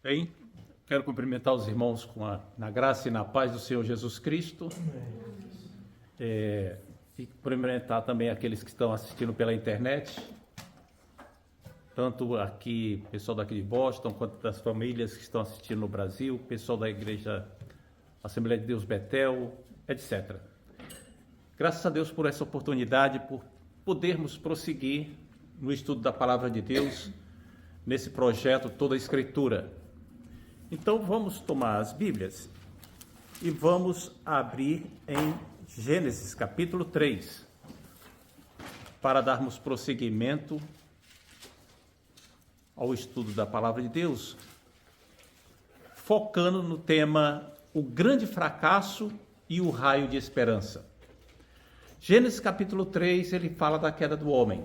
Bem, quero cumprimentar os irmãos na graça e na paz do Senhor Jesus Cristo. E cumprimentar também aqueles que estão assistindo pela internet, tanto aqui, pessoal daqui de Boston, quanto das famílias que estão assistindo no Brasil, pessoal da Igreja Assembleia de Deus Betel, etc. Graças a Deus por essa oportunidade, por podermos prosseguir no estudo da Palavra de Deus, nesse projeto Toda a Escritura. Então vamos tomar as Bíblias e vamos abrir em Gênesis capítulo 3, para darmos prosseguimento ao estudo da Palavra de Deus, focando no tema o grande fracasso e o raio de esperança. Gênesis capítulo 3, ele fala da queda do homem.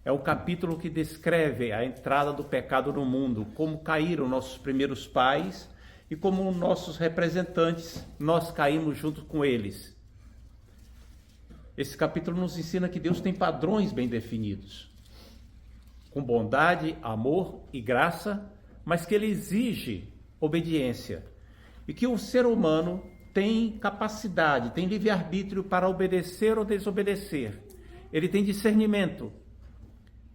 É o capítulo que descreve a entrada do pecado no mundo, como caíram nossos primeiros pais e como nossos representantes, nós caímos junto com eles. Esse capítulo nos ensina que Deus tem padrões bem definidos, com bondade, amor e graça, mas que Ele exige obediência. E que o ser humano tem capacidade, tem livre-arbítrio para obedecer ou desobedecer. Ele tem discernimento,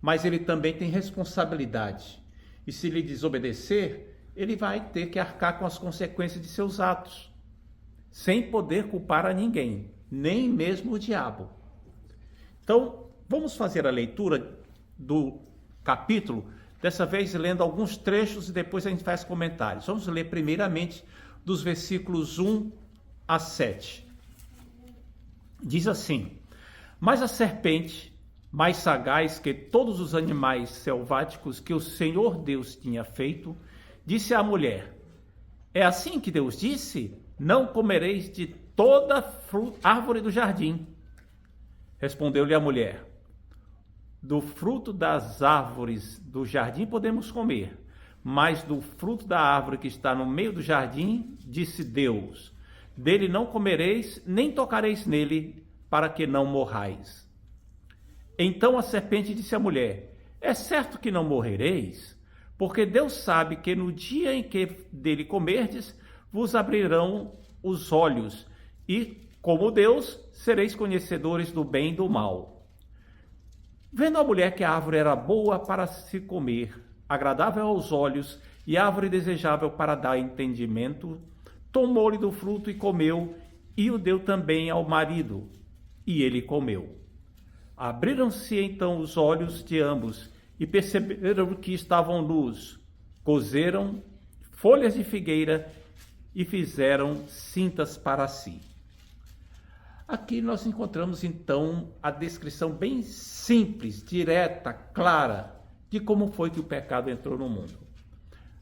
mas ele também tem responsabilidade. E se ele desobedecer, ele vai ter que arcar com as consequências de seus atos, sem poder culpar a ninguém, nem mesmo o diabo. Então, vamos fazer a leitura do capítulo, dessa vez lendo alguns trechos e depois a gente faz comentários. Vamos ler primeiramente dos versículos 1 a 7. Diz assim: Mas a serpente, mais sagaz que todos os animais selváticos que o Senhor Deus tinha feito, disse à mulher: É assim que Deus disse? Não comereis de toda árvore do jardim. Respondeu-lhe a mulher: Do fruto das árvores do jardim podemos comer, mas do fruto da árvore que está no meio do jardim, disse Deus: Dele não comereis, nem tocareis nele, para que não morrais. Então a serpente disse à mulher: É certo que não morrereis, porque Deus sabe que no dia em que dele comerdes, vos abrirão os olhos, e, como Deus, sereis conhecedores do bem e do mal. Vendo a mulher que a árvore era boa para se comer, agradável aos olhos, e árvore desejável para dar entendimento, tomou-lhe do fruto e comeu, e o deu também ao marido, e ele comeu. Abriram-se então os olhos de ambos e perceberam que estavam nus. Cozeram folhas de figueira e fizeram cintas para si. Aqui nós encontramos então a descrição bem simples, direta, clara, de como foi que o pecado entrou no mundo.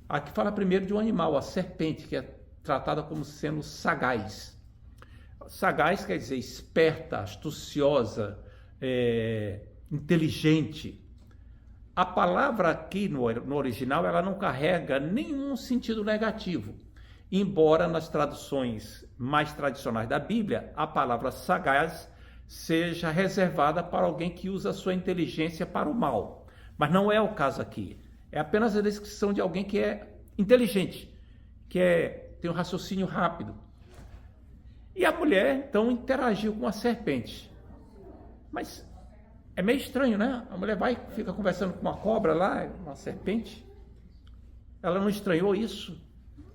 Aqui fala primeiro de um animal, a serpente, que é tratada como sendo sagaz. Sagaz quer dizer esperta, astuciosa, inteligente. A palavra aqui no original, ela não carrega nenhum sentido negativo, embora nas traduções mais tradicionais da Bíblia, a palavra sagaz seja reservada para alguém que usa a sua inteligência para o mal. Mas não é o caso aqui. É apenas a descrição de alguém que é inteligente, que tem um raciocínio rápido. E a mulher, então, interagiu com a serpente. Mas é meio estranho, né? A mulher fica conversando com uma cobra lá, uma serpente. Ela não estranhou isso?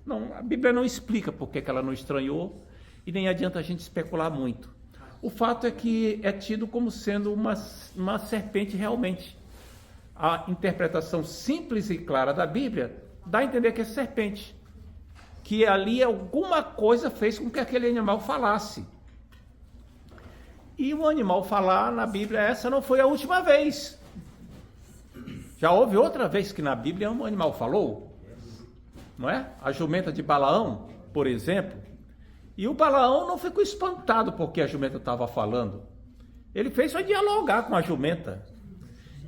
Não, a Bíblia não explica por que ela não estranhou e nem adianta a gente especular muito. O fato é que é tido como sendo uma serpente realmente. A interpretação simples e clara da Bíblia dá a entender que é serpente, que ali alguma coisa fez com que aquele animal falasse. E o animal falar na Bíblia, essa não foi a última vez. Já houve outra vez que na Bíblia um animal falou, não é? A jumenta de Balaão, por exemplo. E o Balaão não ficou espantado porque a jumenta estava falando. Ele fez só dialogar com a jumenta.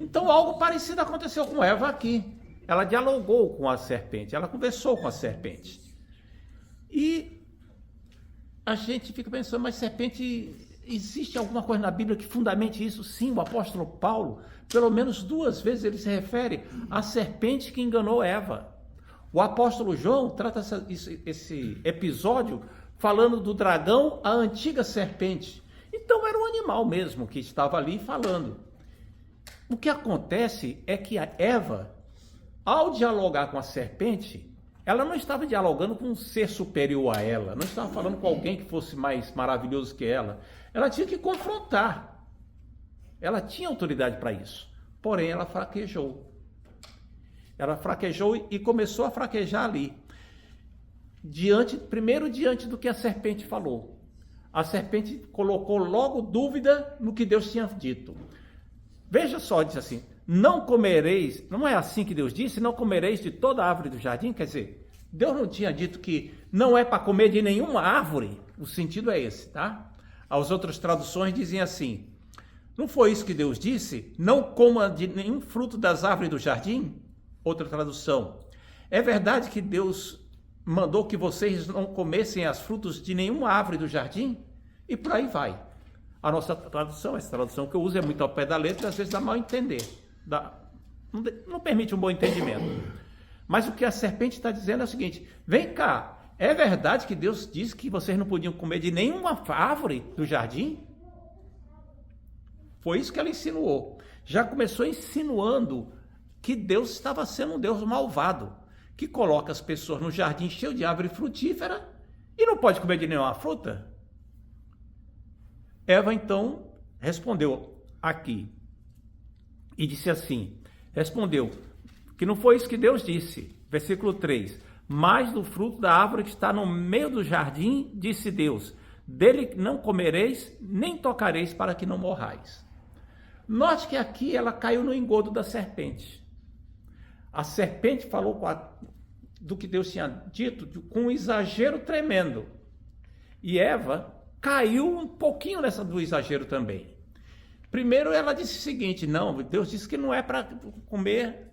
Então algo parecido aconteceu com Eva aqui. Ela dialogou com a serpente, ela conversou com a serpente. E a gente fica pensando, mas serpente, existe alguma coisa na Bíblia que fundamente isso? Sim, o apóstolo Paulo, pelo menos 2 vezes ele se refere à serpente que enganou Eva. O apóstolo João trata esse episódio falando do dragão, a antiga serpente. Então era um animal mesmo que estava ali falando. O que acontece é que a Eva, ao dialogar com a serpente, ela não estava dialogando com um ser superior a ela, não estava falando com alguém que fosse mais maravilhoso que ela. Ela tinha que confrontar. Ela tinha autoridade para isso. Porém, ela fraquejou. Ela fraquejou e começou a fraquejar ali. Primeiro diante do que a serpente falou. A serpente colocou logo dúvida no que Deus tinha dito. Veja só, diz assim, não comereis, não é assim que Deus disse, não comereis de toda árvore do jardim? Quer dizer, Deus não tinha dito que não é para comer de nenhuma árvore? O sentido é esse, tá? As outras traduções dizem assim, não foi isso que Deus disse? Não coma de nenhum fruto das árvores do jardim? Outra tradução, é verdade que Deus mandou que vocês não comessem as frutos de nenhuma árvore do jardim? E por aí vai. A nossa tradução, essa tradução que eu uso é muito ao pé da letra, às vezes dá mal a entender. Não permite um bom entendimento. Mas o que a serpente está dizendo é o seguinte, vem cá, é verdade que Deus disse que vocês não podiam comer de nenhuma árvore do jardim? Foi isso que ela insinuou. Já começou insinuando que Deus estava sendo um Deus malvado, que coloca as pessoas no jardim cheio de árvore frutífera e não pode comer de nenhuma fruta. Eva então respondeu aqui e disse assim, respondeu que não foi isso que Deus disse, versículo 3, mas do fruto da árvore que está no meio do jardim, disse Deus, dele não comereis, nem tocareis para que não morrais. Note que aqui ela caiu no engodo da serpente. A serpente falou do que Deus tinha dito com um exagero tremendo. E Eva caiu um pouquinho do exagero também. Primeiro ela disse o seguinte, não, Deus disse que não é para comer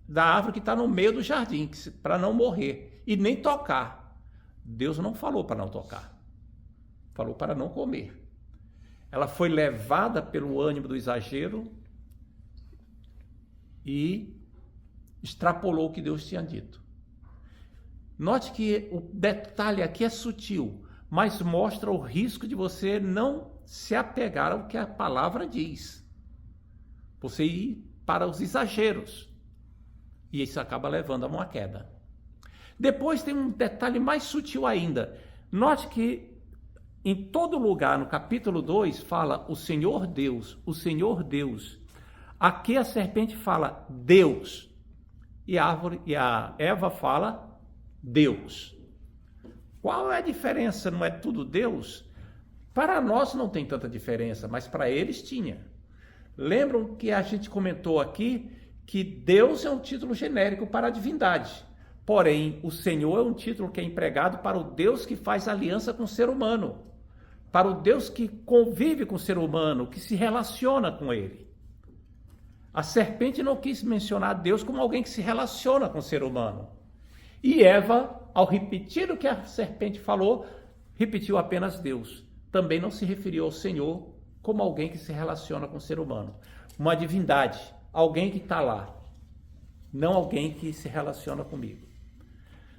da árvore que está no meio do jardim, para não morrer, e nem tocar. Deus não falou para não tocar, falou para não comer. Ela foi levada pelo ânimo do exagero e extrapolou o que Deus tinha dito. Note que o detalhe aqui é sutil, mas mostra o risco de você não se apegar ao que a palavra diz. Você ir para os exageros. E isso acaba levando a uma queda. Depois tem um detalhe mais sutil ainda. Note que em todo lugar, no capítulo 2, fala o Senhor Deus, o Senhor Deus. Aqui a serpente fala Deus. E a Eva fala Deus. Qual é a diferença? Não é tudo Deus? Para nós não tem tanta diferença, mas para eles tinha. Lembram que a gente comentou aqui que Deus é um título genérico para a divindade. Porém, o Senhor é um título que é empregado para o Deus que faz aliança com o ser humano. Para o Deus que convive com o ser humano, que se relaciona com ele. A serpente não quis mencionar Deus como alguém que se relaciona com o ser humano. E Eva, ao repetir o que a serpente falou, repetiu apenas Deus. Também não se referiu ao Senhor como alguém que se relaciona com o ser humano. Uma divindade, alguém que está lá, não alguém que se relaciona comigo.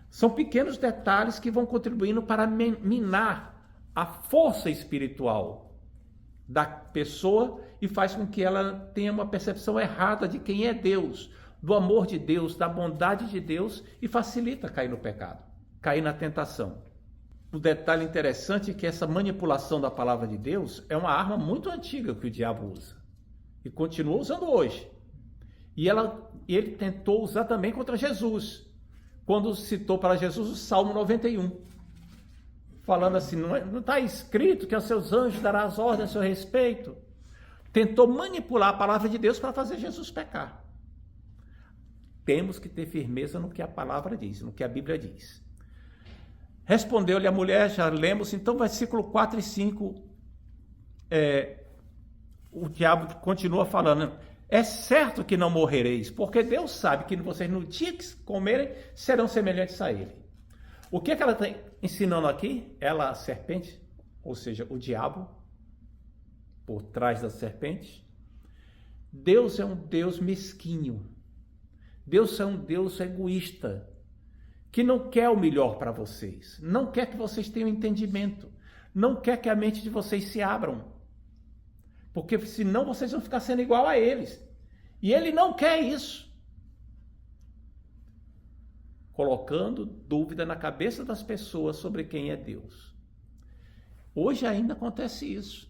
São pequenos detalhes que vão contribuindo para minar a força espiritual da pessoa e faz com que ela tenha uma percepção errada de quem é Deus, do amor de Deus, da bondade de Deus e facilita cair no pecado, cair na tentação. O detalhe interessante é que essa manipulação da palavra de Deus é uma arma muito antiga que o diabo usa e continua usando hoje. E ele tentou usar também contra Jesus, quando citou para Jesus o Salmo 91. Falando assim, não está escrito que aos seus anjos dará as ordens a seu respeito. Tentou manipular a palavra de Deus para fazer Jesus pecar. Temos que ter firmeza no que a palavra diz, no que a Bíblia diz. Respondeu-lhe a mulher, já lemos, então versículo 4 e 5, o diabo continua falando, é certo que não morrereis, porque Deus sabe que vocês no dia que comerem serão semelhantes a ele. O que ela está ensinando aqui? Ela, a serpente, ou seja, o diabo, por trás da serpente. Deus é um Deus mesquinho. Deus é um Deus egoísta, que não quer o melhor para vocês, não quer que vocês tenham entendimento, não quer que a mente de vocês se abram, porque senão vocês vão ficar sendo igual a eles. E ele não quer isso. Colocando dúvida na cabeça das pessoas sobre quem é Deus. Hoje ainda acontece isso.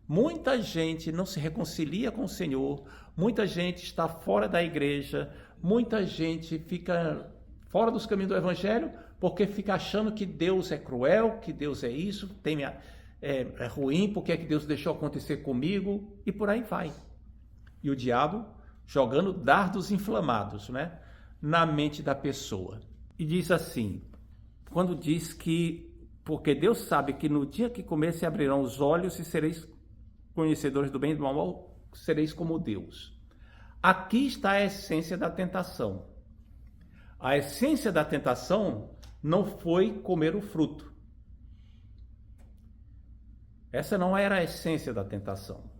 Muita gente não se reconcilia com o Senhor, muita gente está fora da igreja, muita gente fica fora dos caminhos do Evangelho porque fica achando que Deus é cruel, que Deus é isso, é ruim, porque é que Deus deixou acontecer comigo, e por aí vai. E o diabo jogando dardos inflamados, né, na mente da pessoa. E diz assim, quando diz que, porque Deus sabe que no dia que comer se abrirão os olhos e sereis conhecedores do bem e do mal, sereis como Deus. Aqui está a essência da tentação. A essência da tentação não foi comer o fruto. Essa não era a essência da tentação.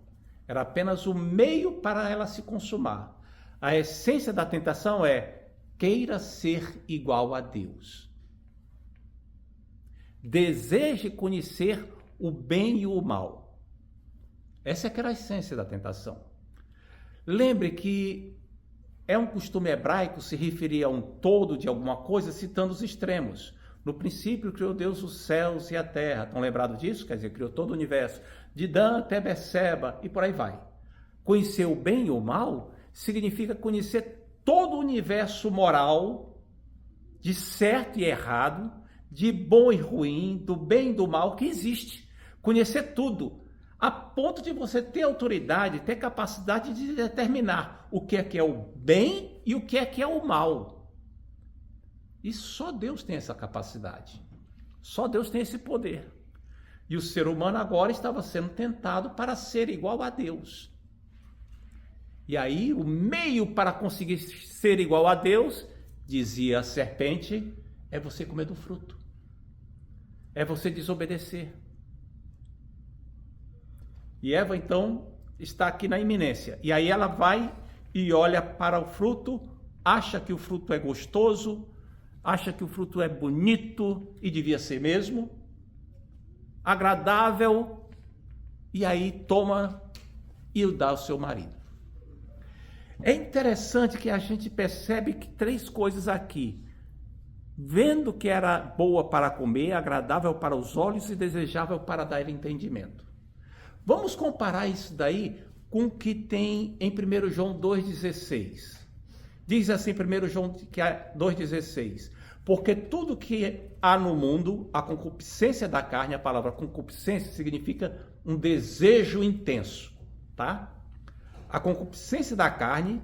Era apenas o meio para ela se consumar. A essência da tentação é: queira ser igual a Deus. Deseje conhecer o bem e o mal. Essa é que era a essência da tentação. Lembre que é um costume hebraico se referir a um todo de alguma coisa citando os extremos. No princípio criou Deus os céus e a terra. Estão lembrados disso? Quer dizer, criou todo o universo. De Dan até Berseba e por aí vai. Conhecer o bem e o mal significa conhecer todo o universo moral, de certo e errado, de bom e ruim, do bem e do mal que existe. Conhecer tudo, a ponto de você ter autoridade, ter capacidade de determinar o que é o bem e o que é o mal. E só Deus tem essa capacidade. Só Deus tem esse poder. E o ser humano agora estava sendo tentado para ser igual a Deus. E aí, o meio para conseguir ser igual a Deus, dizia a serpente, é você comer do fruto. É você desobedecer. E Eva, então, está aqui na iminência. E aí ela vai e olha para o fruto, acha que o fruto é gostoso, acha que o fruto é bonito, e devia ser mesmo, agradável, e aí toma e o dá ao seu marido. É interessante que a gente percebe que 3 coisas aqui. Vendo que era boa para comer, agradável para os olhos e desejável para dar entendimento. Vamos comparar isso daí com o que tem em 1 João 2,16. Diz assim 1 João 2,16. Porque tudo que há no mundo, a concupiscência da carne, a palavra concupiscência significa um desejo intenso, tá? A concupiscência da carne,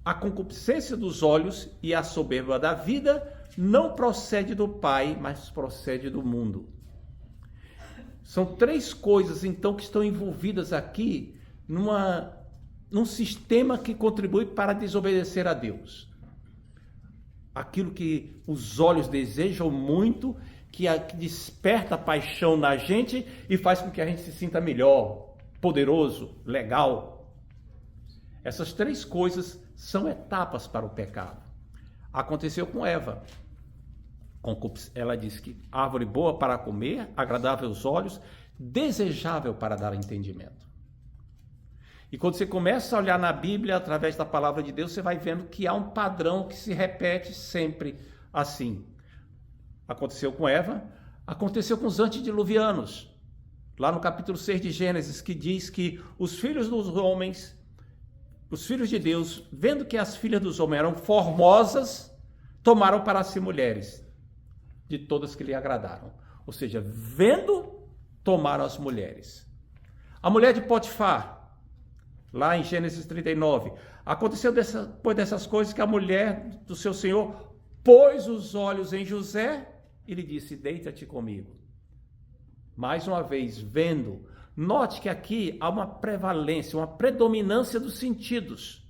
a concupiscência dos olhos e a soberba da vida não procede do Pai, mas procede do mundo. São 3 coisas, então, que estão envolvidas aqui num sistema que contribui para desobedecer a Deus. Aquilo que os olhos desejam muito, que desperta paixão na gente e faz com que a gente se sinta melhor, poderoso, legal. Essas 3 coisas são etapas para o pecado. Aconteceu com Eva. Ela disse que árvore boa para comer, agradável aos olhos, desejável para dar entendimento. E quando você começa a olhar na Bíblia, através da palavra de Deus, você vai vendo que há um padrão que se repete sempre assim. Aconteceu com Eva, aconteceu com os antediluvianos. Lá no capítulo 6 de Gênesis, que diz que os filhos dos homens, os filhos de Deus, vendo que as filhas dos homens eram formosas, tomaram para si mulheres, de todas que lhe agradaram. Ou seja, vendo, tomaram as mulheres. A mulher de Potifar, lá em Gênesis 39, aconteceu depois dessas coisas que a mulher do seu senhor pôs os olhos em José e lhe disse: deita-te comigo. Mais uma vez, vendo. Note que aqui há uma prevalência, uma predominância dos sentidos.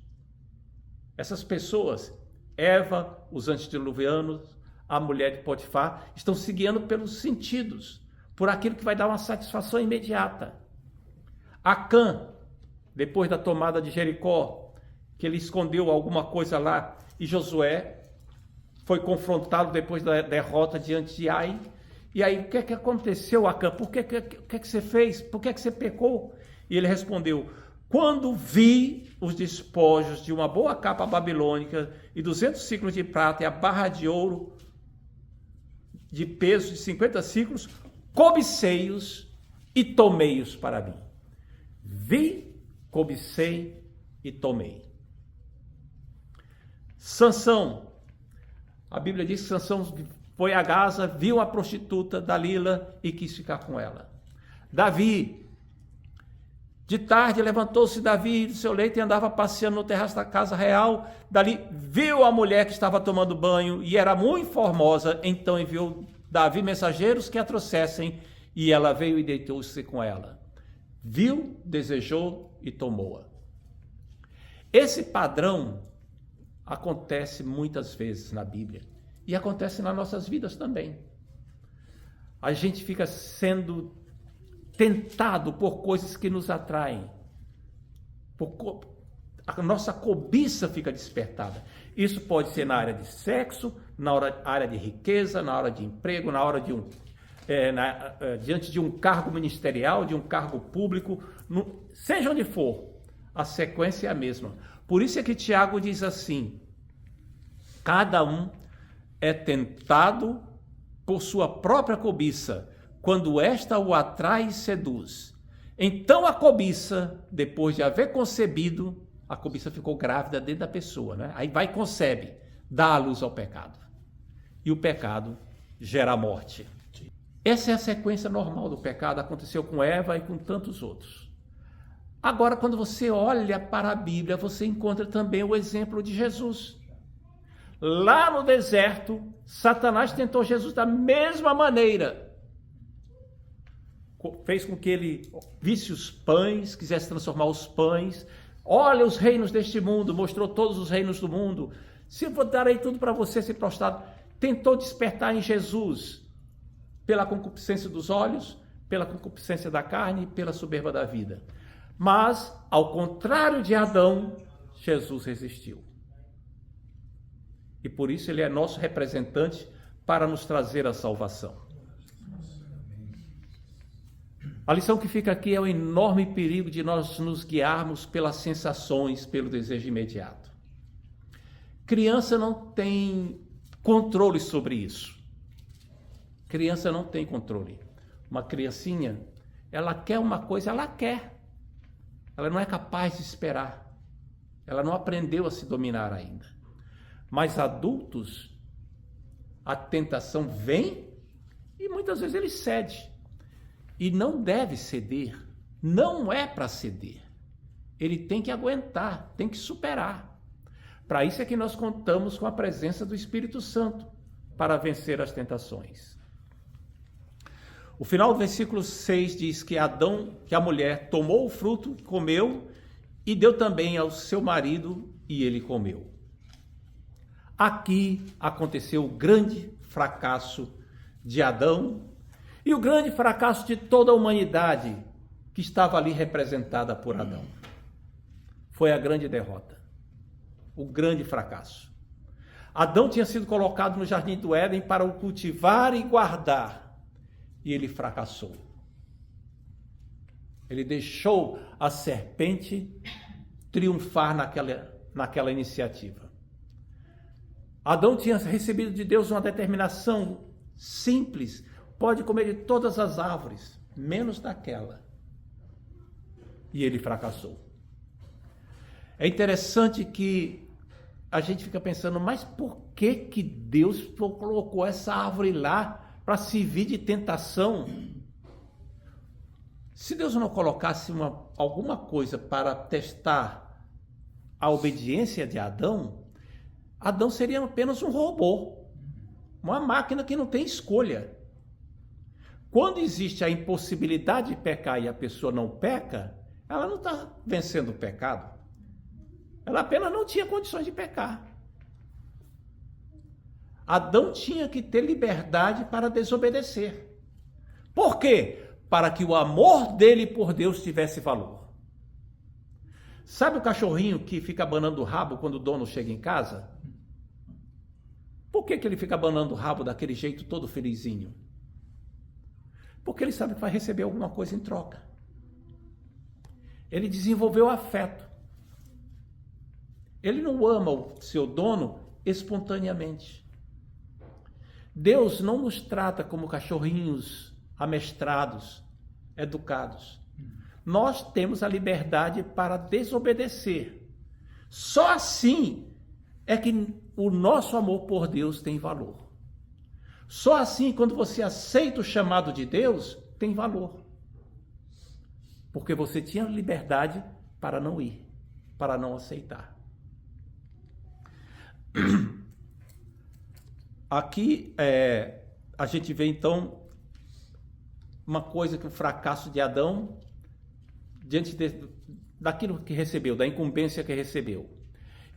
Essas pessoas, Eva, os antediluvianos, a mulher de Potifar, estão se guiando pelos sentidos, por aquilo que vai dar uma satisfação imediata. Acã, depois da tomada de Jericó, que ele escondeu alguma coisa lá, e Josué foi confrontado depois da derrota diante de Ai. E aí, o que é que aconteceu, Acã? O que é que você fez? Por que é que você pecou? E ele respondeu: quando vi os despojos de uma boa capa babilônica e 200 ciclos de prata e a barra de ouro de peso de 50 ciclos, cobicei-os e tomei-os para mim. Vi, cobicei e tomei. Sansão, a Bíblia diz que Sansão foi a Gaza, viu a prostituta Dalila e quis ficar com ela. Davi, de tarde levantou-se Davi do seu leito e andava passeando no terraço da casa real. Dali viu a mulher que estava tomando banho e era muito formosa, então enviou Davi mensageiros que a trouxessem, e ela veio e deitou-se com ela. Viu, desejou e tomou-a. Esse padrão acontece muitas vezes na Bíblia e acontece nas nossas vidas também. A gente fica sendo tentado por coisas que nos atraem. A nossa cobiça fica despertada. Isso pode ser na área de sexo, na área de riqueza, na hora de emprego, na hora de diante de um cargo ministerial, de um cargo público, seja onde for, a sequência é a mesma. Por isso é que Tiago diz assim: cada um é tentado por sua própria cobiça, quando esta o atrai e seduz. Então a cobiça, depois de haver concebido, a cobiça ficou grávida dentro da pessoa, né? Aí vai e concebe, dá a luz ao pecado. E o pecado gera a morte. Essa é a sequência normal do pecado, aconteceu com Eva e com tantos outros. Agora, quando você olha para a Bíblia, você encontra também o exemplo de Jesus. Lá no deserto, Satanás tentou Jesus da mesma maneira. Fez com que ele visse os pães, quisesse transformar os pães. Olha os reinos deste mundo, mostrou todos os reinos do mundo. Se eu darei tudo para você, se prostrado. Tentou despertar em Jesus pela concupiscência dos olhos, pela concupiscência da carne e pela soberba da vida. Mas, ao contrário de Adão, Jesus resistiu. E por isso ele é nosso representante para nos trazer a salvação. A lição que fica aqui é o enorme perigo de nós nos guiarmos pelas sensações, pelo desejo imediato. Criança não tem controle sobre isso. Criança não tem controle. Uma criancinha, ela quer uma coisa, ela quer. Ela não é capaz de esperar. Ela não aprendeu a se dominar ainda. Mas adultos, a tentação vem e muitas vezes ele cede. E não deve ceder, não é para ceder. Ele tem que aguentar, tem que superar. Para isso é que nós contamos com a presença do Espírito Santo, para vencer as tentações. O final do versículo 6 diz que a mulher tomou o fruto, comeu, e deu também ao seu marido, e ele comeu. Aqui aconteceu o grande fracasso de Adão, e o grande fracasso de toda a humanidade que estava ali representada por Adão. Foi a grande derrota, o grande fracasso. Adão tinha sido colocado no jardim do Éden para o cultivar e guardar, e ele fracassou. Ele deixou a serpente triunfar naquela iniciativa. Adão tinha recebido de Deus uma determinação simples: pode comer de todas as árvores, menos daquela. E ele fracassou. É interessante que a gente fica pensando, mas por que Deus colocou essa árvore lá para servir de tentação? Se Deus não colocasse alguma coisa para testar a obediência de Adão, Adão seria apenas um robô, uma máquina que não tem escolha. Quando existe a impossibilidade de pecar e a pessoa não peca, ela não está vencendo o pecado. Ela apenas não tinha condições de pecar. Adão tinha que ter liberdade para desobedecer. Por quê? Para que o amor dele por Deus tivesse valor. Sabe o cachorrinho que fica abanando o rabo quando o dono chega em casa? Por que ele fica abanando o rabo daquele jeito todo felizinho? Porque ele sabe que vai receber alguma coisa em troca. Ele desenvolveu afeto. Ele não ama o seu dono espontaneamente. Deus não nos trata como cachorrinhos amestrados, educados. Nós temos a liberdade para desobedecer. Só assim é que o nosso amor por Deus tem valor. Só assim, quando você aceita o chamado de Deus, tem valor. Porque você tinha liberdade para não ir, para não aceitar. Aqui a gente vê então uma coisa que o fracasso de Adão, diante daquilo que recebeu, da incumbência que recebeu.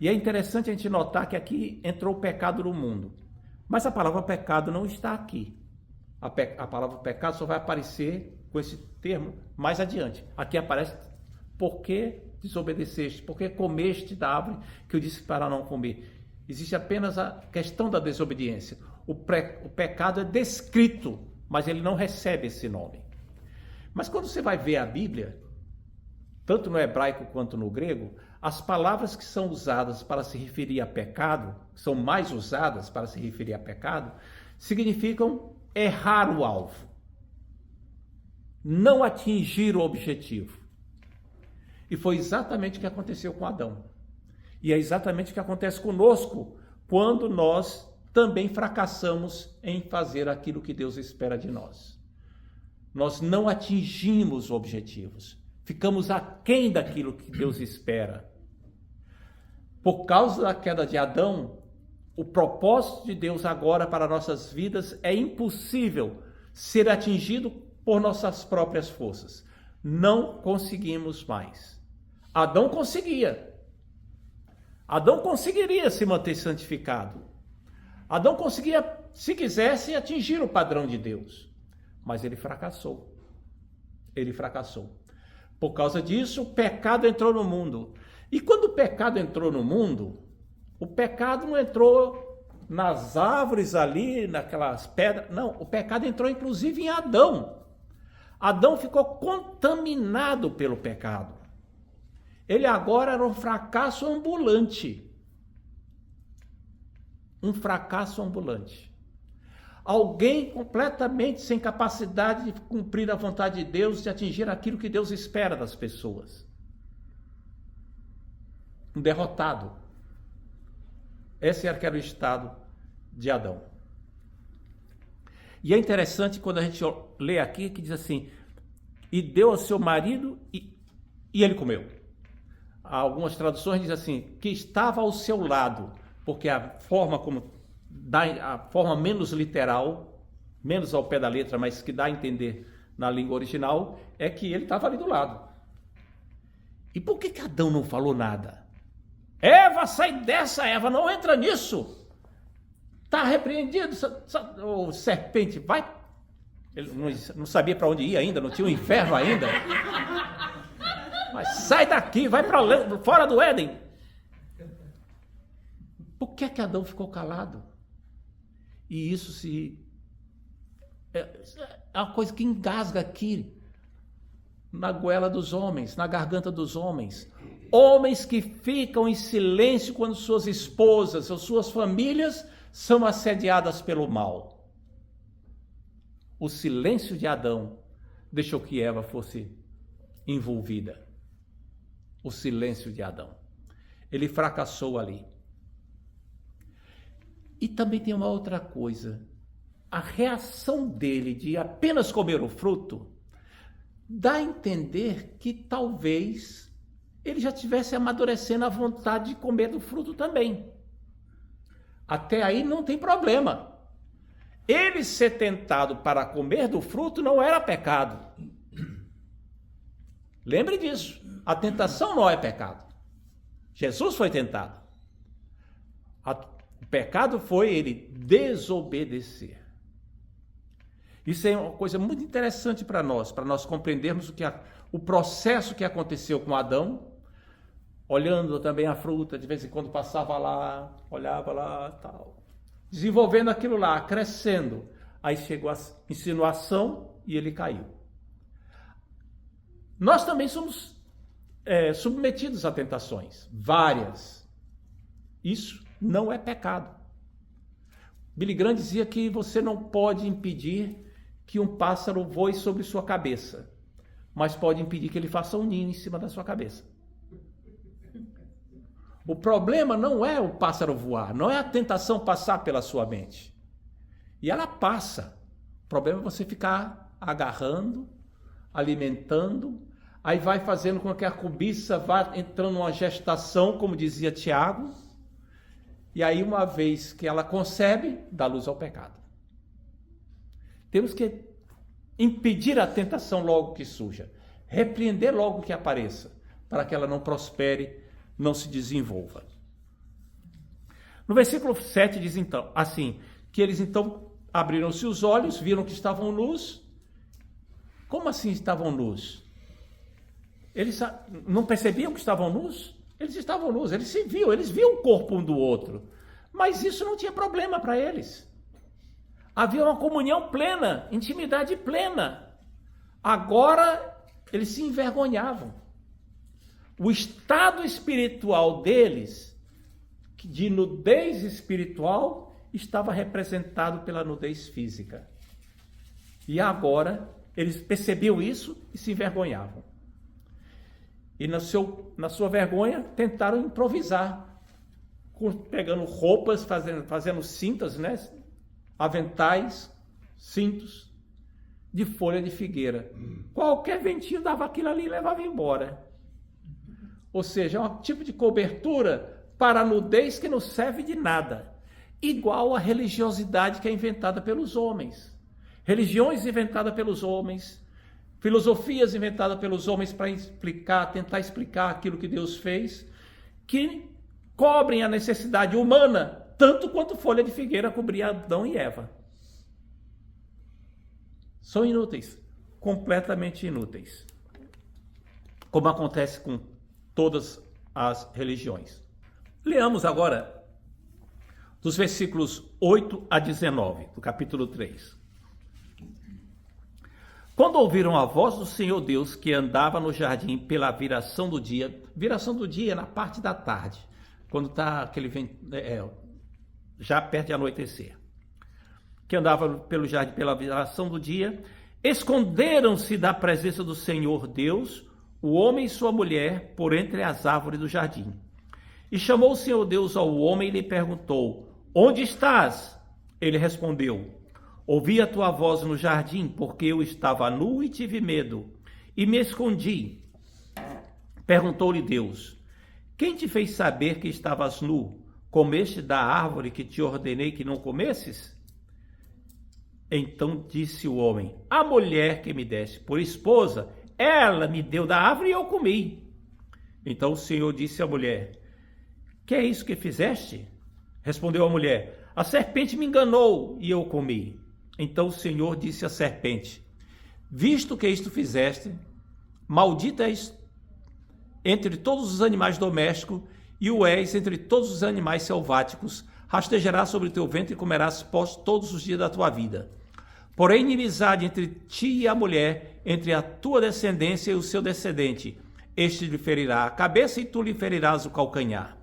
E é interessante a gente notar que aqui entrou o pecado no mundo. Mas a palavra pecado não está aqui. A palavra pecado só vai aparecer com esse termo mais adiante. Aqui aparece porque desobedeceste, porque comeste da árvore que eu disse para não comer. Existe apenas a questão da desobediência. O pecado é descrito, mas ele não recebe esse nome. Mas quando você vai ver a Bíblia, tanto no hebraico quanto no grego, as palavras que são usadas para se referir a pecado, são mais usadas para se referir a pecado, significam errar o alvo, não atingir o objetivo. E foi exatamente o que aconteceu com Adão. E é exatamente o que acontece conosco quando nós também fracassamos em fazer aquilo que Deus espera de nós. Nós não atingimos objetivos. Ficamos aquém daquilo que Deus espera. Por causa da queda de Adão, o propósito de Deus agora para nossas vidas é impossível ser atingido por nossas próprias forças. Não conseguimos mais. Adão conseguia. Adão conseguiria se manter santificado. Adão conseguia, se quisesse, atingir o padrão de Deus. Mas ele fracassou. Ele fracassou. Por causa disso, o pecado entrou no mundo. E quando o pecado entrou no mundo, o pecado não entrou nas árvores ali, naquelas pedras. Não, o pecado entrou inclusive em Adão. Adão ficou contaminado pelo pecado. Ele agora era um fracasso ambulante. Um fracasso ambulante. Alguém completamente sem capacidade de cumprir a vontade de Deus, de atingir aquilo que Deus espera das pessoas. Um derrotado. Esse era o estado de Adão. E é interessante quando a gente lê aqui que diz assim: e deu ao seu marido e ele comeu. Algumas traduções dizem assim, que estava ao seu lado, porque a forma menos literal, menos ao pé da letra, mas que dá a entender na língua original, é que ele estava ali do lado. E por que Adão não falou nada? Eva, sai dessa, Eva, não entra nisso. Está repreendido, o serpente, vai. Ele não sabia para onde ir ainda, não tinha o inferno ainda. Mas sai daqui, vai para fora do Éden. Por que Adão ficou calado? E isso é uma coisa que engasga aqui, na goela dos homens, na garganta dos homens. Homens que ficam em silêncio quando suas esposas ou suas famílias são assediadas pelo mal. O silêncio de Adão deixou que Eva fosse envolvida. O silêncio de Adão. Ele fracassou ali. E também tem uma outra coisa. A reação dele de apenas comer o fruto dá a entender que talvez ele já estivesse amadurecendo a vontade de comer do fruto também. Até aí não tem problema. Ele ser tentado para comer do fruto não era pecado. Lembre disso. A tentação não é pecado. Jesus foi tentado. O pecado foi ele desobedecer. Isso é uma coisa muito interessante para nós compreendermos o processo que aconteceu com Adão, olhando também a fruta, de vez em quando passava lá, olhava lá, tal. Desenvolvendo aquilo lá, crescendo. Aí chegou a insinuação e ele caiu. Nós também somos submetidos a tentações, várias. Isso não é pecado. Billy Graham dizia que você não pode impedir que um pássaro voe sobre sua cabeça, mas pode impedir que ele faça um ninho em cima da sua cabeça. O problema não é o pássaro voar, não é a tentação passar pela sua mente. E ela passa. O problema é você ficar agarrando, alimentando, aí vai fazendo com que a cobiça vá entrando numa gestação, como dizia Tiago, e aí uma vez que ela concebe, dá luz ao pecado. Temos que impedir a tentação logo que surja, repreender logo que apareça, para que ela não prospere, não se desenvolva. No versículo 7 diz então, assim, que eles então abriram-se os olhos, viram que estavam nus. Como assim estavam nus? Eles não percebiam que estavam nus? Eles estavam nus, eles se viam, eles viam o corpo um do outro. Mas isso não tinha problema para eles. Havia uma comunhão plena, intimidade plena. Agora eles se envergonhavam. O estado espiritual deles, de nudez espiritual, estava representado pela nudez física. E agora eles percebiam isso e se envergonhavam. E na sua vergonha tentaram improvisar, pegando roupas, fazendo cintas, né? Aventais, cintos de folha de figueira. Qualquer ventinho dava aquilo ali e levava embora. Ou seja, é um tipo de cobertura para a nudez que não serve de nada. Igual à religiosidade que é inventada pelos homens. Religiões inventadas pelos homens, filosofias inventadas pelos homens para tentar explicar aquilo que Deus fez, que cobrem a necessidade humana, tanto quanto folha de figueira cobria Adão e Eva. São inúteis, completamente inúteis. Como acontece com todas as religiões. Leamos agora dos versículos 8 a 19, do capítulo 3. Quando ouviram a voz do Senhor Deus que andava no jardim pela viração do dia na parte da tarde, quando está aquele já perto de anoitecer, que andava pelo jardim pela viração do dia, esconderam-se da presença do Senhor Deus, o homem e sua mulher, por entre as árvores do jardim. E chamou o Senhor Deus ao homem e lhe perguntou: onde estás? Ele respondeu: ouvi a tua voz no jardim, porque eu estava nu e tive medo, e me escondi. Perguntou-lhe Deus: quem te fez saber que estavas nu? Comeste da árvore que te ordenei que não comesses? Então disse o homem: a mulher que me deste por esposa, ela me deu da árvore e eu comi. Então o Senhor disse à mulher: que é isso que fizeste? Respondeu a mulher: a serpente me enganou e eu comi. Então o Senhor disse à serpente: visto que isto fizeste, maldita és entre todos os animais domésticos, e o és entre todos os animais selváticos, rastejarás sobre o teu ventre e comerás pó todos os dias da tua vida. Porém, inimizade entre ti e a mulher, entre a tua descendência e o seu descendente. Este lhe ferirá a cabeça e tu lhe ferirás o calcanhar.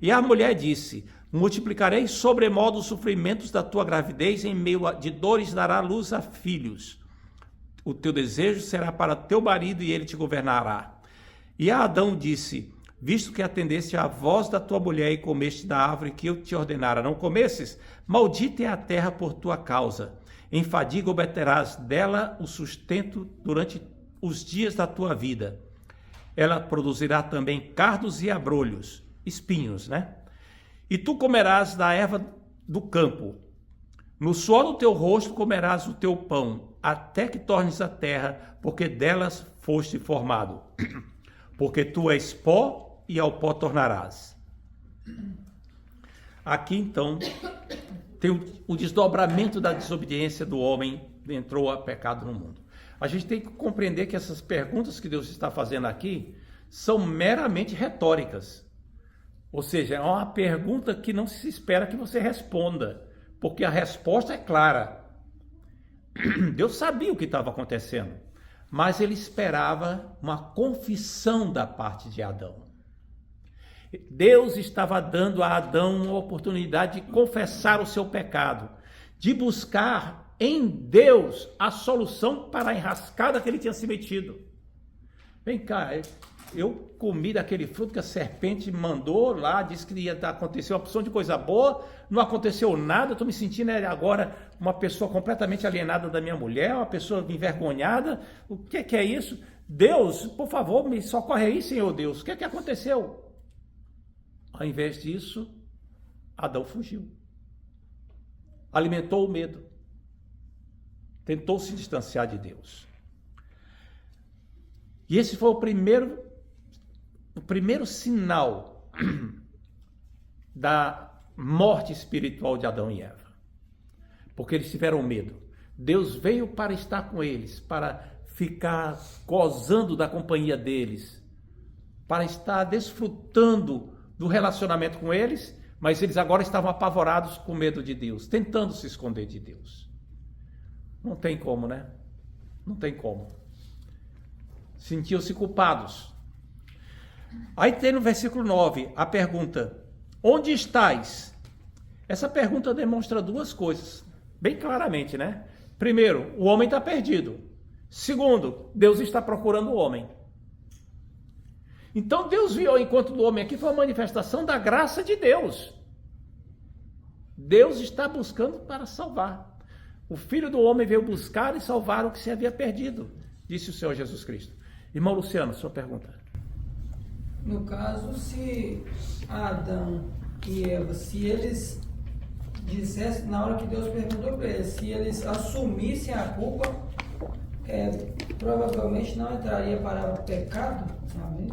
E a mulher disse: multiplicarei sobremodo os sofrimentos da tua gravidez, em meio de dores dará luz a filhos. O teu desejo será para teu marido e ele te governará. E a Adão disse: visto que atendeste à voz da tua mulher e comeste da árvore que eu te ordenara, não comesses, maldita é a terra por tua causa. Em fadiga obterás dela o sustento durante os dias da tua vida. Ela produzirá também cardos e abrolhos, espinhos, né? E tu comerás da erva do campo. No suor do teu rosto comerás o teu pão, até que tornes a terra, porque delas foste formado. Porque tu és pó e ao pó tornarás. Aqui então tem o desdobramento da desobediência do homem, entrou a pecado no mundo. A gente tem que compreender que essas perguntas que Deus está fazendo aqui são meramente retóricas. Ou seja, é uma pergunta que não se espera que você responda, porque a resposta é clara. Deus sabia o que estava acontecendo, mas ele esperava uma confissão da parte de Adão. Deus estava dando a Adão uma oportunidade de confessar o seu pecado, de buscar em Deus a solução para a enrascada que ele tinha se metido. Vem cá, eu comi daquele fruto que a serpente mandou lá, disse que ia acontecer uma opção de coisa boa, não aconteceu nada, estou me sentindo agora uma pessoa completamente alienada da minha mulher, uma pessoa envergonhada. O que é isso? Deus, por favor, me socorre aí, Senhor Deus. O que aconteceu? Ao invés disso, Adão fugiu. Alimentou o medo. Tentou se distanciar de Deus. E esse foi o primeiro sinal da morte espiritual de Adão e Eva. Porque eles tiveram medo. Deus veio para estar com eles, para ficar gozando da companhia deles, para estar desfrutando do relacionamento com eles, mas eles agora estavam apavorados com medo de Deus, tentando se esconder de Deus. Não tem como, né? Não tem como. Sentiam-se culpados. Aí tem no versículo 9 a pergunta: onde estais? Essa pergunta demonstra duas coisas, bem claramente, né? Primeiro, o homem está perdido. Segundo, Deus está procurando o homem. Então Deus viu ao encontro do homem aqui, foi uma manifestação da graça de Deus. Deus está buscando para salvar. O Filho do Homem veio buscar e salvar o que se havia perdido, disse o Senhor Jesus Cristo. Irmão Luciano, sua pergunta. No caso, se Adão e Eva, se eles dissessem, na hora que Deus perguntou para eles, se eles assumissem a culpa, provavelmente não entraria para o pecado, amém?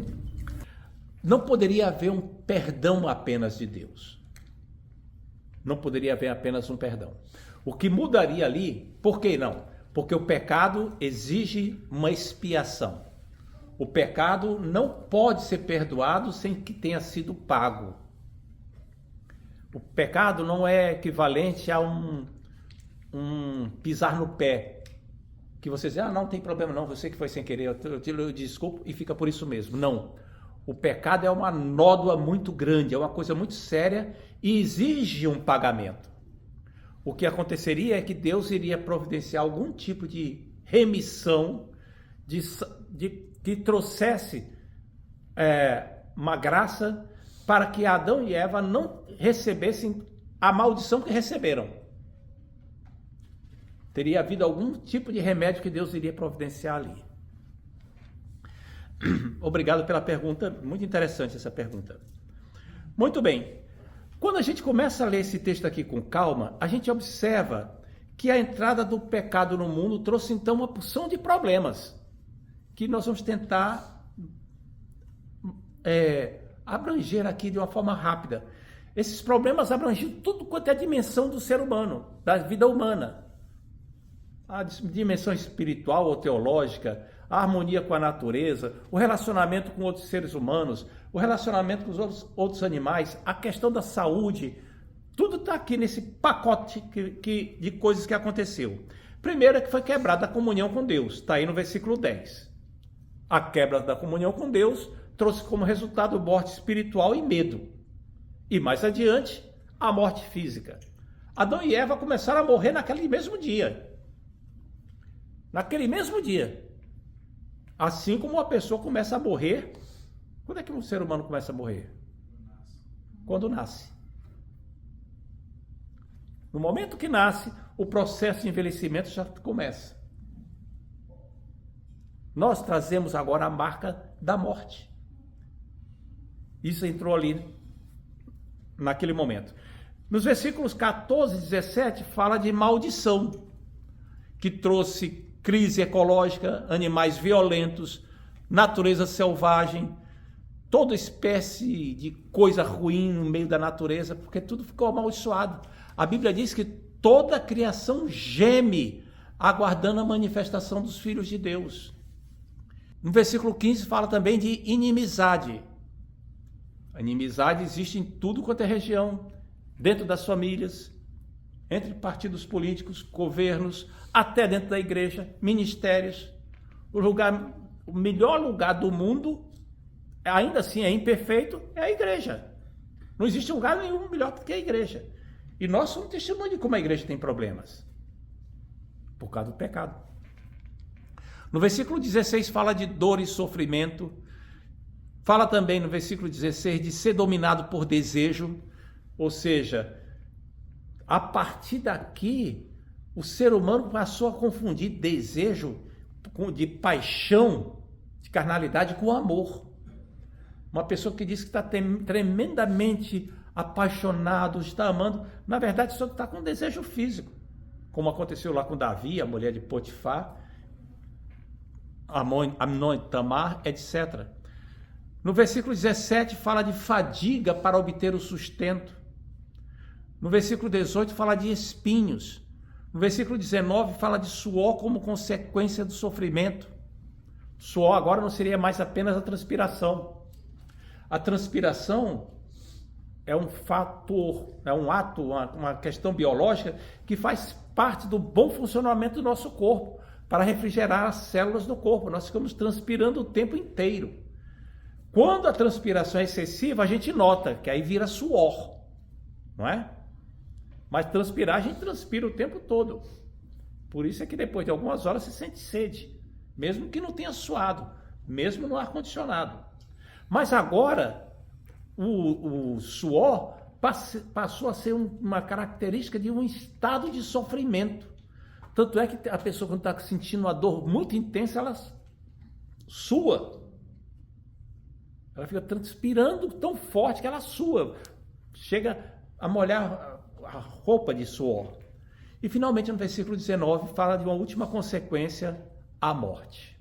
Não poderia haver um perdão apenas de Deus. Não poderia haver apenas um perdão. O que mudaria ali, por que não? Porque o pecado exige uma expiação. O pecado não pode ser perdoado sem que tenha sido pago. O pecado não é equivalente a um pisar no pé. Que você diz, não tem problema não, você que foi sem querer, eu te desculpo e fica por isso mesmo. Não. O pecado é uma nódoa muito grande, é uma coisa muito séria e exige um pagamento. O que aconteceria é que Deus iria providenciar algum tipo de remissão, que trouxesse uma graça para que Adão e Eva não recebessem a maldição que receberam. Teria havido algum tipo de remédio que Deus iria providenciar ali. Obrigado pela pergunta, muito interessante essa pergunta. Muito bem, quando a gente começa a ler esse texto aqui com calma, a gente observa que a entrada do pecado no mundo trouxe então uma porção de problemas, que nós vamos tentar abranger aqui de uma forma rápida. Esses problemas abrangiam tudo quanto é a dimensão do ser humano, da vida humana. A dimensão espiritual ou teológica, a harmonia com a natureza, o relacionamento com outros seres humanos, o relacionamento com os outros animais, a questão da saúde, tudo está aqui nesse pacote de coisas que aconteceu. Primeiro é que foi quebrada a comunhão com Deus, está aí no versículo 10. A quebra da comunhão com Deus trouxe como resultado morte espiritual e medo. E mais adiante, a morte física. Adão e Eva começaram a morrer naquele mesmo dia. Naquele mesmo dia. Assim como uma pessoa começa a morrer. Quando é que um ser humano começa a morrer? Quando nasce. No momento que nasce, o processo de envelhecimento já começa. Nós trazemos agora a marca da morte. Isso entrou ali naquele momento. Nos versículos 14 e 17 fala de maldição, que trouxe crise ecológica, animais violentos, natureza selvagem, toda espécie de coisa ruim no meio da natureza, porque tudo ficou amaldiçoado. A Bíblia diz que toda a criação geme, aguardando a manifestação dos filhos de Deus. No versículo 15 fala também de inimizade. A inimizade existe em tudo quanto é região, dentro das famílias, entre partidos políticos, governos, até dentro da igreja, ministérios. O melhor lugar do mundo, ainda assim é imperfeito, é a igreja. Não existe lugar nenhum melhor do que a igreja. E nós somos testemunho de como a igreja tem problemas. Por causa do pecado. No versículo 16 fala de dor e sofrimento. Fala também no versículo 16 de ser dominado por desejo. Ou seja, a partir daqui, o ser humano passou a confundir desejo de paixão, de carnalidade com amor. Uma pessoa que diz que está tremendamente apaixonado, está amando, na verdade só está com desejo físico, como aconteceu lá com Davi, a mulher de Potifar, Amnon e Tamar, etc. No versículo 17 fala de fadiga para obter o sustento. No versículo 18 fala de espinhos. No versículo 19 fala de suor como consequência do sofrimento. Suor agora não seria mais apenas a transpiração. A transpiração é um fator, é um ato, uma questão biológica que faz parte do bom funcionamento do nosso corpo, para refrigerar as células do corpo. Nós ficamos transpirando o tempo inteiro. Quando a transpiração é excessiva, a gente nota que aí vira suor, não é? Mas transpirar, a gente transpira o tempo todo. Por isso é que depois de algumas horas se sente sede, mesmo que não tenha suado, mesmo no ar-condicionado. Mas agora, o suor passou a ser uma característica de um estado de sofrimento. Tanto é que a pessoa, quando está sentindo uma dor muito intensa, ela sua. Ela fica transpirando tão forte que ela sua. Chega a molhar a roupa de suor. E finalmente, no versículo 19, fala de uma última consequência, a morte.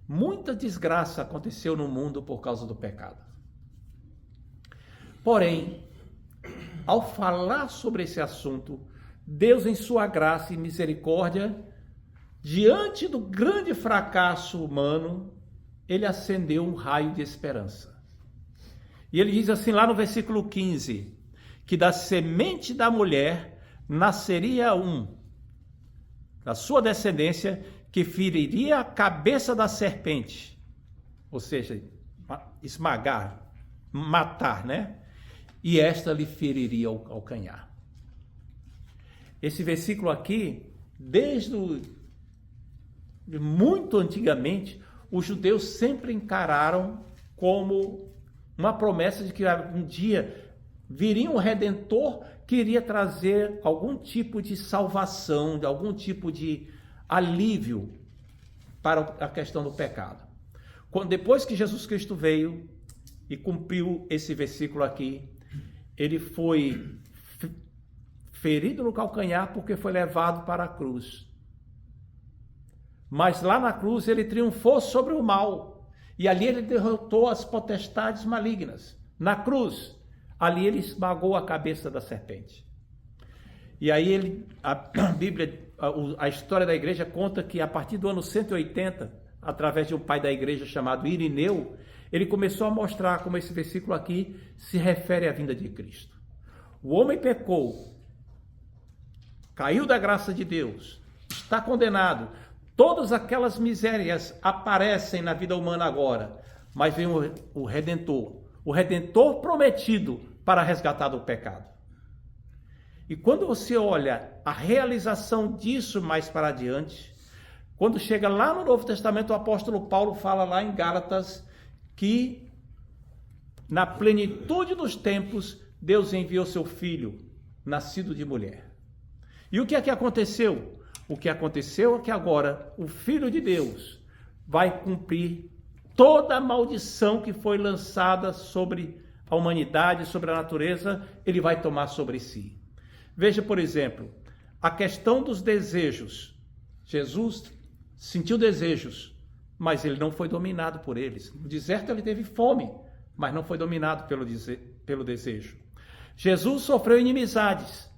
Muita desgraça aconteceu no mundo por causa do pecado. Porém, ao falar sobre esse assunto, Deus, em sua graça e misericórdia, diante do grande fracasso humano, ele acendeu um raio de esperança. E ele diz assim lá no versículo 15, que da semente da mulher nasceria da sua descendência, que feriria a cabeça da serpente, ou seja, esmagar, matar, né? E esta lhe feriria o calcanhar. Esse versículo aqui, muito antigamente, os judeus sempre encararam como uma promessa de que um dia viria um Redentor que iria trazer algum tipo de salvação, de algum tipo de alívio para a questão do pecado. Depois que Jesus Cristo veio e cumpriu esse versículo aqui, ele foi ferido no calcanhar porque foi levado para a cruz. Mas lá na cruz ele triunfou sobre o mal. E ali ele derrotou as potestades malignas. Na cruz, ali ele esmagou a cabeça da serpente. E aí a Bíblia, a história da igreja conta que a partir do ano 180, através de um pai da igreja chamado Irineu, ele começou a mostrar como esse versículo aqui se refere à vinda de Cristo. O homem pecou, caiu da graça de Deus, está condenado. Todas aquelas misérias aparecem na vida humana agora, mas vem o Redentor prometido para resgatar do pecado. E quando você olha a realização disso mais para adiante, quando chega lá no Novo Testamento, o apóstolo Paulo fala lá em Gálatas que na plenitude dos tempos, Deus enviou seu filho, nascido de mulher. E o que é que aconteceu? O que aconteceu é que agora o Filho de Deus vai cumprir toda a maldição que foi lançada sobre a humanidade, sobre a natureza, ele vai tomar sobre si. Veja, por exemplo, a questão dos desejos. Jesus sentiu desejos, mas ele não foi dominado por eles. No deserto ele teve fome, mas não foi dominado pelo desejo. Jesus sofreu inimizades,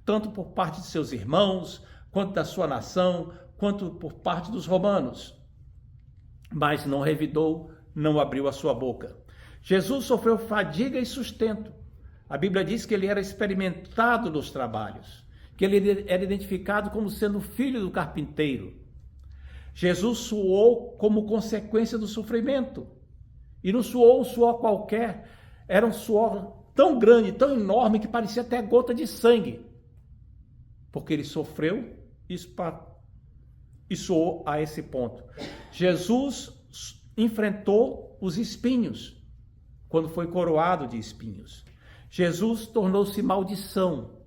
tanto por parte de seus irmãos, quanto da sua nação, quanto por parte dos romanos. mas não revidou, não abriu a sua boca. Jesus sofreu fadiga e sustento. A Bíblia diz que ele era experimentado nos trabalhos, que ele era identificado como sendo filho do carpinteiro. Jesus suou como consequência do sofrimento. E não suou um suor qualquer, era um suor tão grande, tão enorme, que parecia até gota de sangue. Porque ele sofreu e suou a esse ponto. Jesus enfrentou os espinhos, quando foi coroado de espinhos. Jesus tornou-se maldição,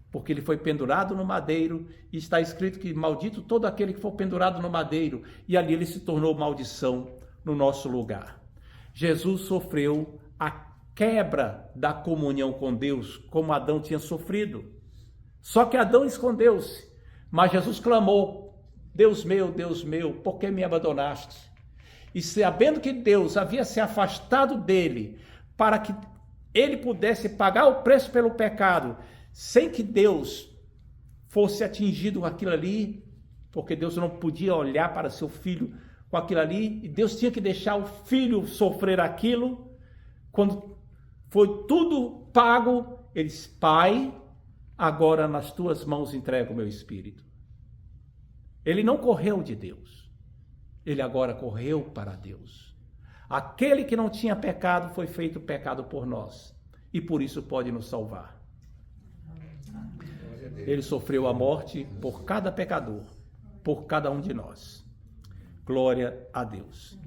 porque ele foi pendurado no madeiro, e está escrito que maldito todo aquele que for pendurado no madeiro, e ali ele se tornou maldição no nosso lugar. Jesus sofreu a quebra da comunhão com Deus, como Adão tinha sofrido. Só que Adão escondeu-se, mas Jesus clamou: Deus meu, por que me abandonaste? E sabendo que Deus havia se afastado dele para que ele pudesse pagar o preço pelo pecado, sem que Deus fosse atingido com aquilo ali, porque Deus não podia olhar para seu filho com aquilo ali, e Deus tinha que deixar o filho sofrer aquilo. Quando foi tudo pago, ele disse: Pai, agora nas tuas mãos entrego o meu espírito. Ele não correu de Deus, ele agora correu para Deus. Aquele que não tinha pecado foi feito pecado por nós, e por isso pode nos salvar. Ele sofreu a morte por cada pecador, por cada um de nós. Glória a Deus.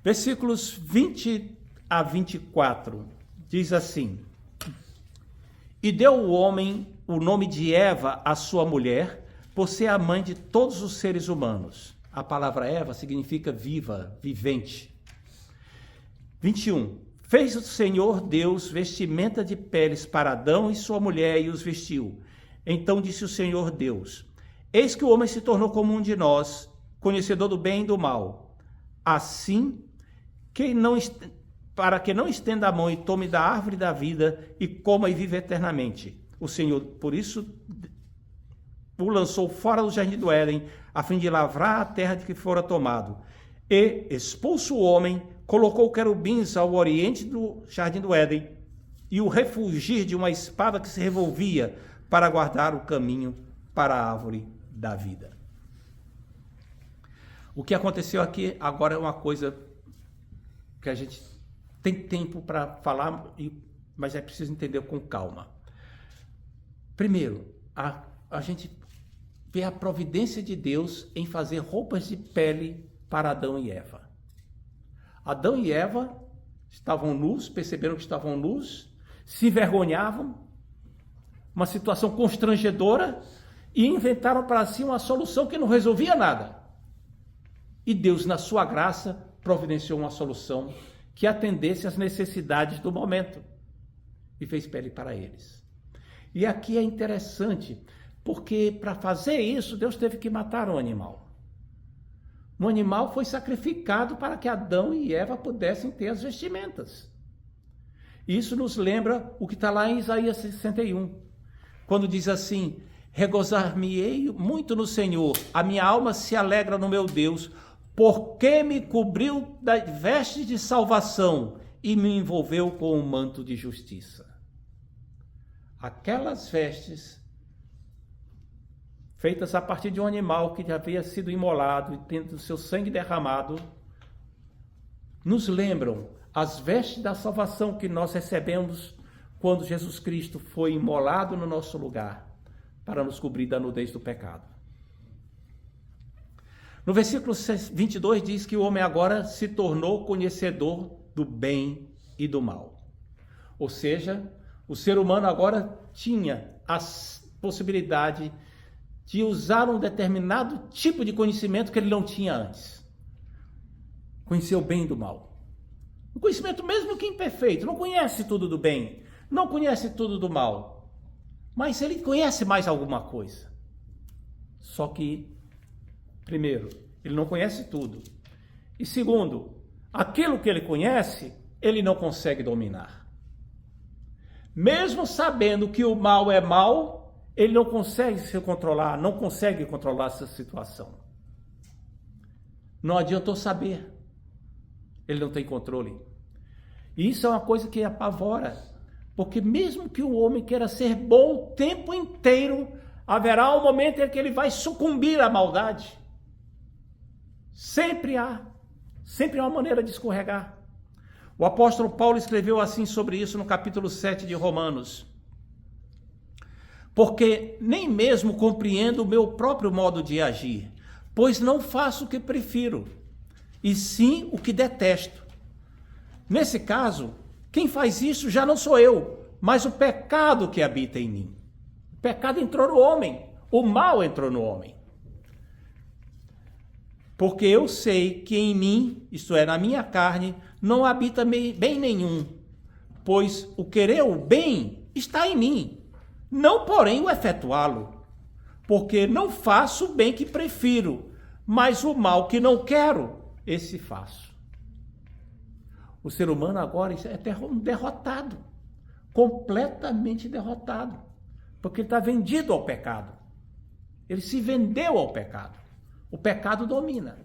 Versículos 20 a 24, diz assim: E deu o homem o nome de Eva à sua mulher, por ser a mãe de todos os seres humanos. A palavra Eva significa viva, vivente. 21. Fez o Senhor Deus vestimenta de peles para Adão e sua mulher, e os vestiu. Então disse o Senhor Deus: Eis que o homem se tornou como um de nós, conhecedor do bem e do mal. Assim, para que não estenda a mão e tome da árvore da vida e coma e viva eternamente. O Senhor, por isso, o lançou fora do jardim do Éden, a fim de lavrar a terra de que fora tomado. E, expulso o homem, colocou querubins ao oriente do jardim do Éden, e o refugir de uma espada que se revolvia, para guardar o caminho para a árvore da vida. O que aconteceu aqui agora é uma coisa que a gente tem tempo para falar, mas é preciso entender com calma. Primeiro, a gente vê a providência de Deus em fazer roupas de pele para Adão e Eva. Adão e Eva estavam nus, perceberam que estavam nus, se envergonhavam, uma situação constrangedora, e inventaram para si uma solução que não resolvia nada. E Deus, na sua graça, providenciou uma solução que atendesse às necessidades do momento, e fez pele para eles. E aqui é interessante, porque para fazer isso, Deus teve que matar um animal. Um animal foi sacrificado para que Adão e Eva pudessem ter as vestimentas. Isso nos lembra o que está lá em Isaías 61, quando diz assim: regozijar-me-ei muito no Senhor, a minha alma se alegra no meu Deus, porque me cobriu das vestes de salvação e me envolveu com um manto de justiça. Aquelas vestes, feitas a partir de um animal que já havia sido imolado e tendo seu sangue derramado, nos lembram as vestes da salvação que nós recebemos quando Jesus Cristo foi imolado no nosso lugar, para nos cobrir da nudez do pecado. No versículo 22 diz que o homem agora se tornou conhecedor do bem e do mal. Ou seja, o ser humano agora tinha a possibilidade de usar um determinado tipo de conhecimento que ele não tinha antes. Conhecer o bem e do mal. Um conhecimento mesmo que imperfeito, não conhece tudo do bem, não conhece tudo do mal, mas ele conhece mais alguma coisa. Só que, primeiro, ele não conhece tudo. E segundo, aquilo que ele conhece, ele não consegue dominar. Mesmo sabendo que o mal é mal, ele não consegue se controlar, não consegue controlar essa situação. Não adiantou saber. Ele não tem controle. E isso é uma coisa que apavora. Porque mesmo que o homem queira ser bom o tempo inteiro, haverá um momento em que ele vai sucumbir à maldade. Sempre há uma maneira de escorregar. O apóstolo Paulo escreveu assim sobre isso no capítulo 7 de Romanos. Porque nem mesmo compreendo o meu próprio modo de agir, pois não faço o que prefiro, e sim o que detesto. Nesse caso, quem faz isso já não sou eu, mas o pecado que habita em mim. O pecado entrou no homem, o mal entrou no homem. Porque eu sei que em mim, isto é, na minha carne, não habita bem nenhum, pois o querer o bem está em mim, não porém o efetuá-lo, porque não faço o bem que prefiro, mas o mal que não quero, esse faço. O ser humano agora é derrotado, completamente derrotado, porque ele está vendido ao pecado. Ele se vendeu ao pecado. O pecado domina.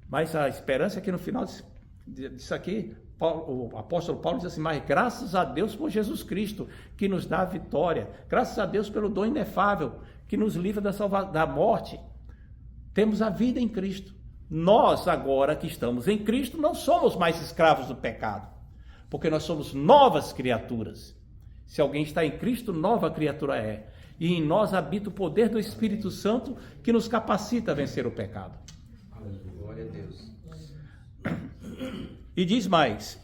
Mas a esperança é que no final disso aqui, o apóstolo Paulo diz assim, mas graças a Deus por Jesus Cristo, que nos dá a vitória. Graças a Deus pelo dom inefável, que nos livra da morte. Temos a vida em Cristo. Nós, agora que estamos em Cristo, não somos mais escravos do pecado, porque nós somos novas criaturas. Se alguém está em Cristo, nova criatura é. E em nós habita o poder do Espírito Santo que nos capacita a vencer o pecado. Glória a Deus. E diz mais.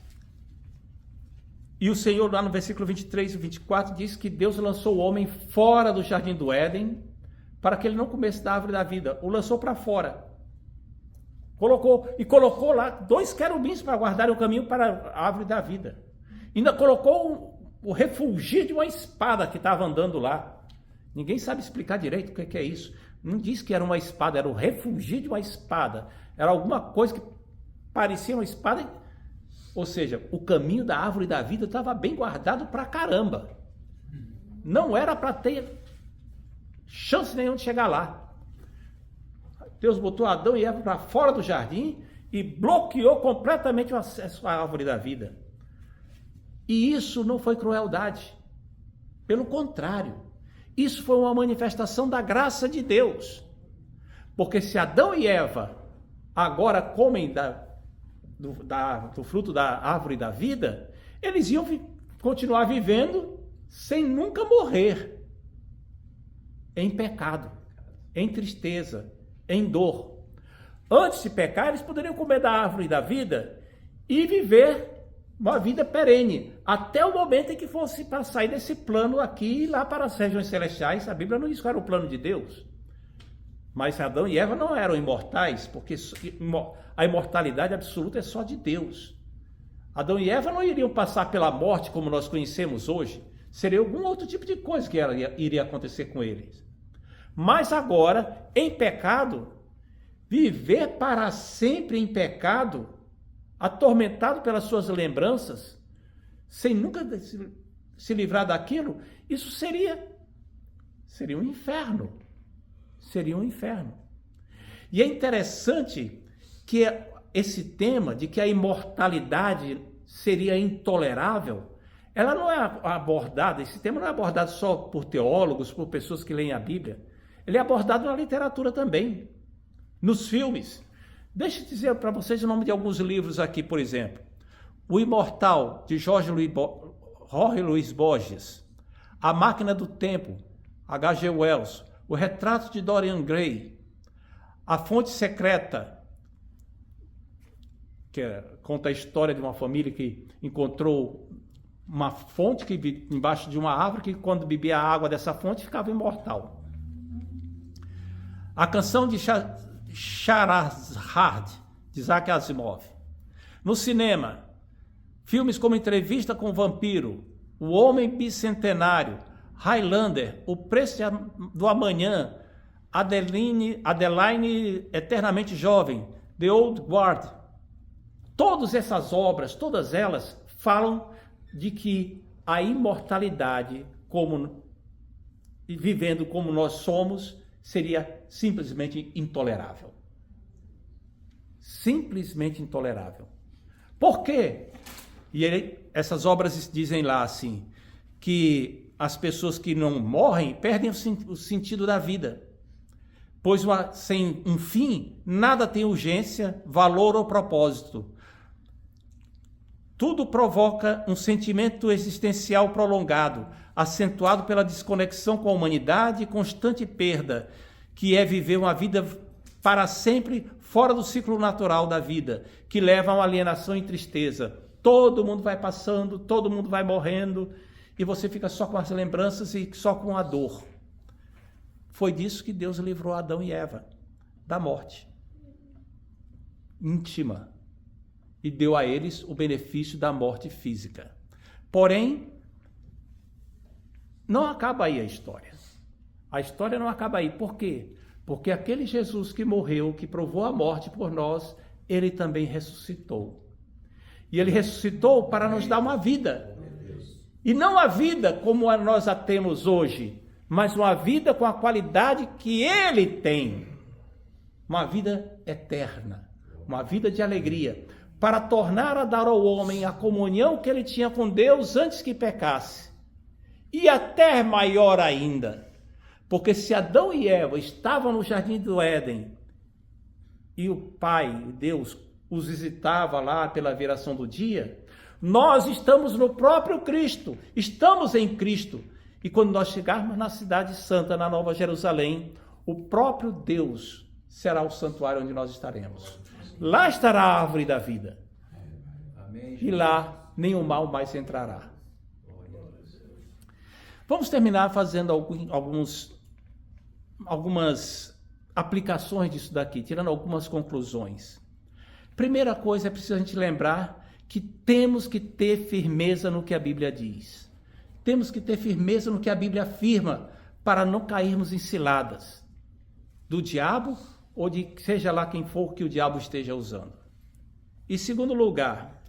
E o Senhor, lá no versículo 23 e 24, diz que Deus lançou o homem fora do jardim do Éden para que ele não comesse da árvore da vida. O lançou para fora. Colocou lá 2 querubins para guardarem o caminho para a árvore da vida. Ainda colocou o refulgir de uma espada que estava andando lá. Ninguém sabe explicar direito o que é isso. Não diz que era uma espada, era o refulgir de uma espada. Era alguma coisa que parecia uma espada. Ou seja, o caminho da árvore da vida estava bem guardado pra caramba. Não era para ter chance nenhuma de chegar lá. Deus botou Adão e Eva para fora do jardim e bloqueou completamente o acesso à árvore da vida. E isso não foi crueldade. Pelo contrário, isso foi uma manifestação da graça de Deus. Porque se Adão e Eva agora comem do fruto da árvore da vida, eles iam continuar vivendo sem nunca morrer. Em pecado, em tristeza, em dor. Antes de pecar, eles poderiam comer da árvore da vida e viver uma vida perene, até o momento em que fosse para sair desse plano aqui e lá para as regiões celestiais. A Bíblia não diz que era o plano de Deus. Mas Adão e Eva não eram imortais, porque a imortalidade absoluta é só de Deus. Adão e Eva não iriam passar pela morte como nós conhecemos hoje. Seria algum outro tipo de coisa que iria acontecer com eles. Mas agora, em pecado, viver para sempre em pecado, atormentado pelas suas lembranças, sem nunca se livrar daquilo, isso seria um inferno. Seria um inferno. E é interessante que esse tema de que a imortalidade seria intolerável, ela não é abordada, esse tema não é abordado só por teólogos, por pessoas que leem a Bíblia. Ele é abordado na literatura também, nos filmes. Deixa eu dizer para vocês o nome de alguns livros aqui, por exemplo. O Imortal, de Jorge Luiz Borges. A Máquina do Tempo, H.G. Wells. O Retrato de Dorian Gray. A Fonte Secreta, que conta a história de uma família que encontrou uma fonte embaixo de uma árvore, que quando bebia a água dessa fonte ficava imortal. A Canção de Scheherazade, de Isaac Asimov. No cinema, filmes como Entrevista com o Vampiro, O Homem Bicentenário, Highlander, O Preço do Amanhã, Adeline Eternamente Jovem, The Old Guard. Todas essas obras, todas elas falam de que a imortalidade, vivendo como nós somos, seria simplesmente intolerável. simplesmente intolerável. Por quê? Essas obras dizem lá assim, que as pessoas que não morrem perdem o sentido da vida, pois sem um fim, nada tem urgência, valor ou propósito. Tudo provoca um sentimento existencial prolongado, acentuado pela desconexão com a humanidade e constante perda, que é viver uma vida para sempre fora do ciclo natural da vida, que leva a uma alienação e tristeza. Todo mundo vai passando, todo mundo vai morrendo, e você fica só com as lembranças e só com a dor. Foi disso que Deus livrou Adão e Eva, da morte íntima, e deu a eles o benefício da morte física. Porém, não acaba aí a história. A história não acaba aí. Por quê? Porque aquele Jesus que morreu, que provou a morte por nós, ele também ressuscitou. E ele ressuscitou para nos dar uma vida. E não a vida como nós a temos hoje, mas uma vida com a qualidade que ele tem. Uma vida eterna, uma vida de alegria, para tornar a dar ao homem a comunhão que ele tinha com Deus antes que pecasse. E até maior ainda, porque se Adão e Eva estavam no jardim do Éden e o Pai, Deus, os visitava lá pela viração do dia, nós estamos no próprio Cristo, estamos em Cristo. E quando nós chegarmos na cidade santa, na Nova Jerusalém, o próprio Deus será o santuário onde nós estaremos. Lá estará a árvore da vida. E lá nenhum mal mais entrará. Vamos terminar fazendo algumas aplicações disso daqui, tirando algumas conclusões. Primeira coisa, é preciso a gente lembrar que temos que ter firmeza no que a Bíblia diz. Temos que ter firmeza no que a Bíblia afirma, para não cairmos em ciladas do diabo ou de seja lá quem for que o diabo esteja usando. Em segundo lugar,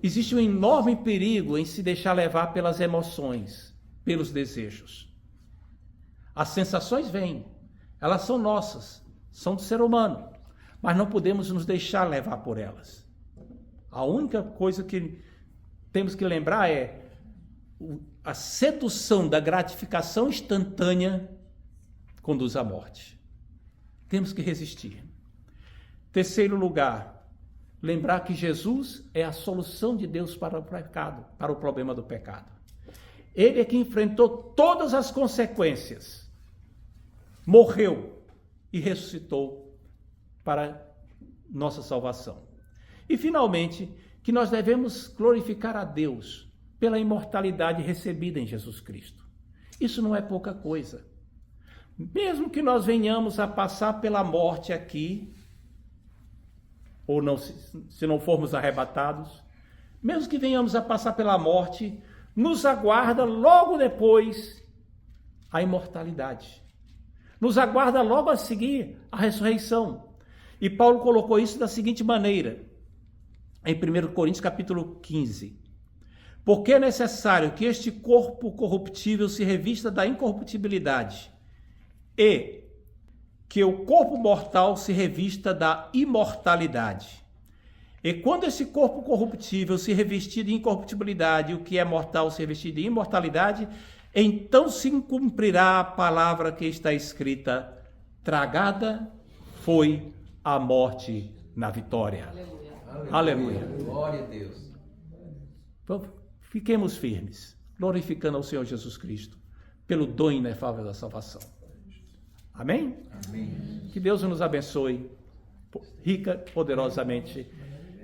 existe um enorme perigo em se deixar levar pelas emoções, pelos desejos. As sensações vêm, elas são nossas, são do ser humano, mas não podemos nos deixar levar por elas. A única coisa que temos que lembrar é a sedução da gratificação instantânea conduz à morte. Temos que resistir. Terceiro lugar, lembrar que Jesus é a solução de Deus para o pecado, para o problema do pecado. Ele é que enfrentou todas as consequências, morreu e ressuscitou para nossa salvação. E finalmente, que nós devemos glorificar a Deus pela imortalidade recebida em Jesus Cristo. Isso não é pouca coisa. Mesmo que nós venhamos a passar pela morte aqui, ou não, se não formos arrebatados, mesmo que venhamos a passar pela morte, nos aguarda logo depois a imortalidade. Nos aguarda logo a seguir a ressurreição. E Paulo colocou isso da seguinte maneira, em 1 Coríntios capítulo 15. Porque é necessário que este corpo corruptível se revista da incorruptibilidade e que o corpo mortal se revista da imortalidade. E quando esse corpo corruptível se revestir de incorruptibilidade e o que é mortal se revestir de imortalidade, então se cumprirá a palavra que está escrita: tragada foi a morte na vitória. Aleluia. Aleluia. Glória a Deus. Então, fiquemos firmes, glorificando ao Senhor Jesus Cristo pelo dom inefável da salvação. Amém? Amém. Que Deus nos abençoe rica, poderosamente.